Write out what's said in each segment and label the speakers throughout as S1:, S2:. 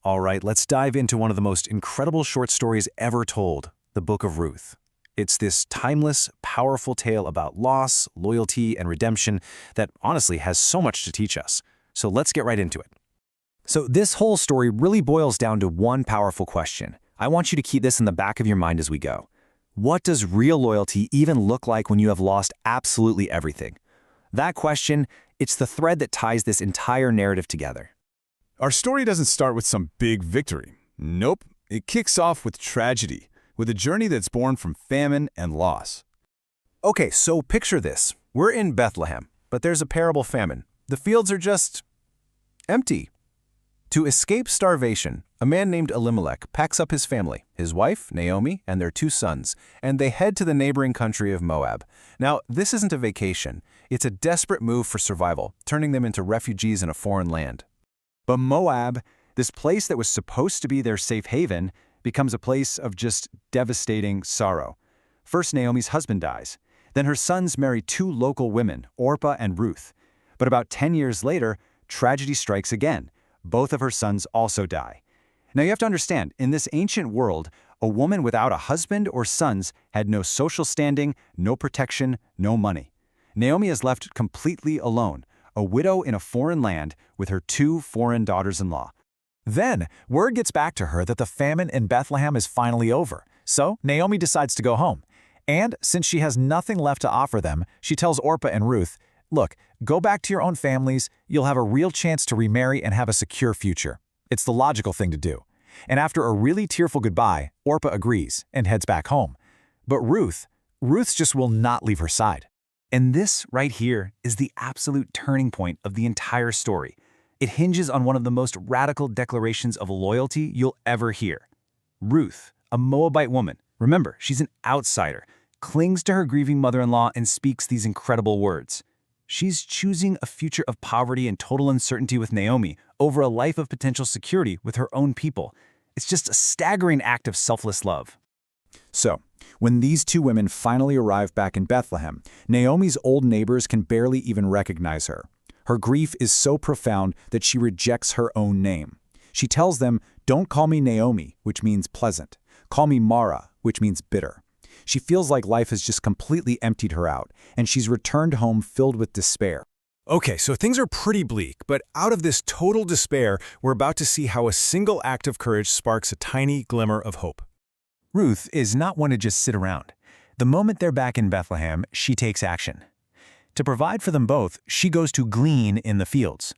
S1: All right, let's dive into one of the most incredible short stories ever told, the Book of Ruth. It's this timeless, powerful tale about loss, loyalty, and redemption that honestly has so much to teach us. So let's get right into it. So this whole story really boils down to one powerful question. I want you to keep this in the back of your mind as we go. What does real loyalty even look like when you have lost absolutely everything? That question, it's the thread that ties this entire narrative together.
S2: Our story doesn't start with some big victory. Nope, it kicks off with tragedy, with a journey that's born from famine and loss.
S1: Okay, so picture this. We're in Bethlehem, but there's a terrible famine. The fields are just empty. To escape starvation, a man named Elimelech packs up his family, his wife, Naomi, and their 2 sons, and they head to the neighboring country of Moab. Now, this isn't a vacation. It's a desperate move for survival, turning them into refugees in a foreign land. But Moab, this place that was supposed to be their safe haven, becomes a place of just devastating sorrow. First, Naomi's husband dies. Then her sons marry 2 local women, Orpah and Ruth. But about 10 years later, tragedy strikes again. Both of her sons also die. Now you have to understand, in this ancient world, a woman without a husband or sons had no social standing, no protection, no money. Naomi is left completely alone, a widow in a foreign land with her 2 foreign daughters-in-law. Then, word gets back to her that the famine in Bethlehem is finally over, so Naomi decides to go home. And since she has nothing left to offer them, she tells Orpah and Ruth, "Look, go back to your own families, you'll have a real chance to remarry and have a secure future." It's the logical thing to do. And after a really tearful goodbye, Orpah agrees and heads back home. But Ruth just will not leave her side. And this right here is the absolute turning point of the entire story. It hinges on one of the most radical declarations of loyalty you'll ever hear. Ruth, a Moabite woman, remember, she's an outsider, clings to her grieving mother-in-law and speaks these incredible words. She's choosing a future of poverty and total uncertainty with Naomi over a life of potential security with her own people. It's just a staggering act of selfless love. So, when these 2 women finally arrive back in Bethlehem, Naomi's old neighbors can barely even recognize her. Her grief is so profound that she rejects her own name. She tells them, "Don't call me Naomi," which means pleasant. "Call me Mara," which means bitter. She feels like life has just completely emptied her out, and she's returned home filled with despair. Okay, so things are pretty bleak, but out of this total despair, we're about to see how a single act of courage sparks a tiny glimmer of hope. Ruth is not one to just sit around. The moment they're back in Bethlehem, she takes action. To provide for them both, she goes to glean in the fields.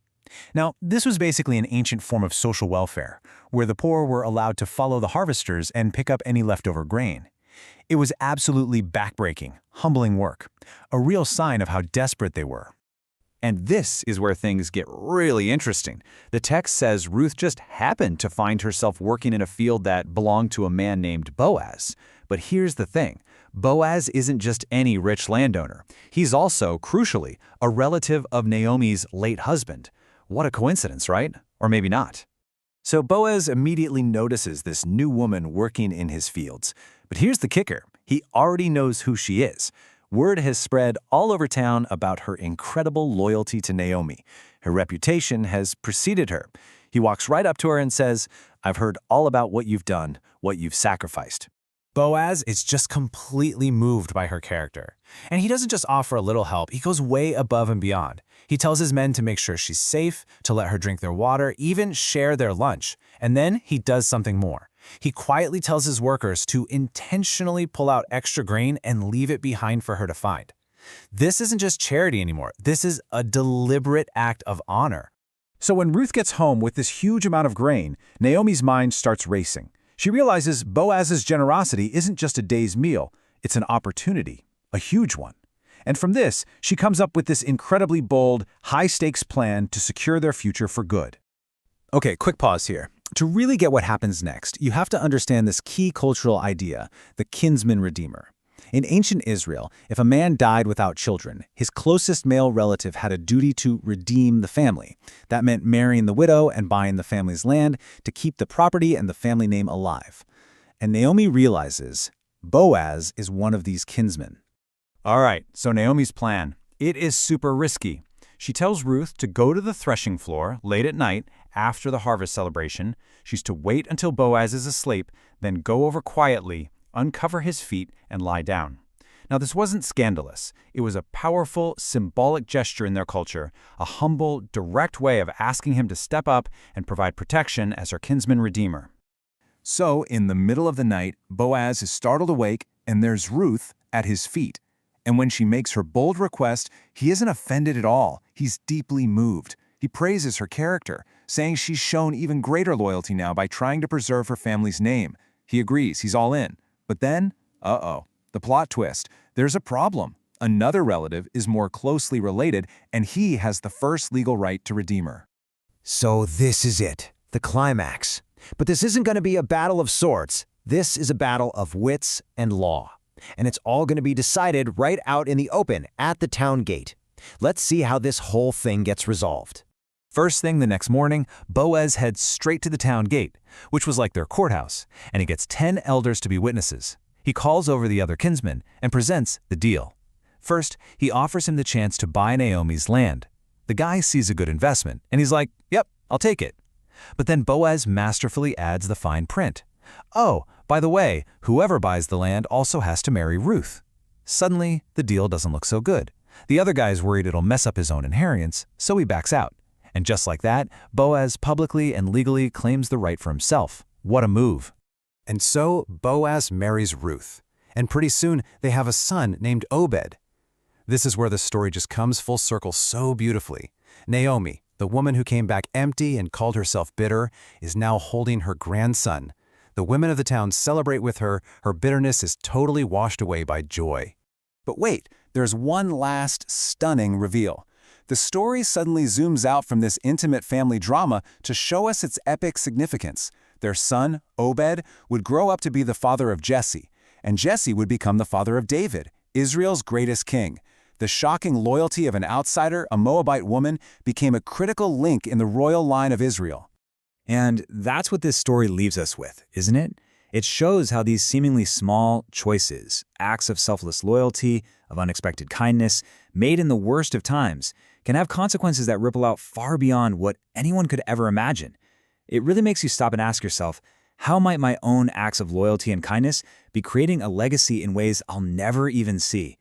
S1: Now, this was basically an ancient form of social welfare, where the poor were allowed to follow the harvesters and pick up any leftover grain. It was absolutely backbreaking, humbling work, a real sign of how desperate they were. And this is where things get really interesting. The text says Ruth just happened to find herself working in a field that belonged to a man named Boaz. But here's the thing. Boaz isn't just any rich landowner. He's also, crucially, a relative of Naomi's late husband. What a coincidence, right? Or maybe not. So Boaz immediately notices this new woman working in his fields. But here's the kicker. He already knows who she is. Word has spread all over town about her incredible loyalty to Naomi. Her reputation has preceded her. He walks right up to her and says, "I've heard all about what you've done, what you've sacrificed." Boaz is just completely moved by her character. And he doesn't just offer a little help, he goes way above and beyond. He tells his men to make sure she's safe, to let her drink their water, even share their lunch. And then he does something more. He quietly tells his workers to intentionally pull out extra grain and leave it behind for her to find. This isn't just charity anymore. This is a deliberate act of honor. So when Ruth gets home with this huge amount of grain, Naomi's mind starts racing. She realizes Boaz's generosity isn't just a day's meal, it's an opportunity, a huge one. And from this, she comes up with this incredibly bold, high-stakes plan to secure their future for good. Okay, quick pause here. To really get what happens next, you have to understand this key cultural idea, the kinsman redeemer. In ancient Israel, if a man died without children, his closest male relative had a duty to redeem the family. That meant marrying the widow and buying the family's land to keep the property and the family name alive. And Naomi realizes Boaz is one of these kinsmen. All right, so Naomi's plan. It is super risky.
S3: She tells Ruth to go to the threshing floor late at night after the harvest celebration. She's to wait until Boaz is asleep, then go over quietly, uncover his feet, and lie down. Now, this wasn't scandalous. It was a powerful, symbolic gesture in their culture, a humble, direct way of asking him to step up and provide protection as her kinsman redeemer.
S1: So, in the middle of the night, Boaz is startled awake, and there's Ruth at his feet. And when she makes her bold request, he isn't offended at all. He's deeply moved. He praises her character, saying she's shown even greater loyalty now by trying to preserve her family's name. He agrees, he's all in. But then, the plot twist. There's a problem. Another relative is more closely related, and he has the first legal right to redeem her.
S4: So this is it, the climax. But this isn't going to be a battle of swords. This is a battle of wits and law. And it's all going to be decided right out in the open at the town gate. Let's see how this whole thing gets resolved.
S1: First thing the next morning, Boaz heads straight to the town gate, which was like their courthouse, and he gets 10 elders to be witnesses. He calls over the other kinsmen and presents the deal. First, he offers him the chance to buy Naomi's land. The guy sees a good investment, and he's like, yep, I'll take it. But then Boaz masterfully adds the fine print. Oh, by the way, whoever buys the land also has to marry Ruth. Suddenly, the deal doesn't look so good. The other guy's worried it'll mess up his own inheritance, so he backs out. And just like that, Boaz publicly and legally claims the right for himself. What a move. And so Boaz marries Ruth, and pretty soon they have a son named Obed. This is where the story just comes full circle so beautifully. Naomi, the woman who came back empty and called herself bitter, is now holding her grandson. The women of the town celebrate with her. Her bitterness is totally washed away by joy. But wait, there's one last stunning reveal. The story suddenly zooms out from this intimate family drama to show us its epic significance. Their son, Obed, would grow up to be the father of Jesse, and Jesse would become the father of David, Israel's greatest king. The shocking loyalty of an outsider, a Moabite woman, became a critical link in the royal line of Israel.
S5: And that's what this story leaves us with, isn't it? It shows how these seemingly small choices, acts of selfless loyalty, of unexpected kindness, made in the worst of times, can have consequences that ripple out far beyond what anyone could ever imagine. It really makes you stop and ask yourself, how might my own acts of loyalty and kindness be creating a legacy in ways I'll never even see?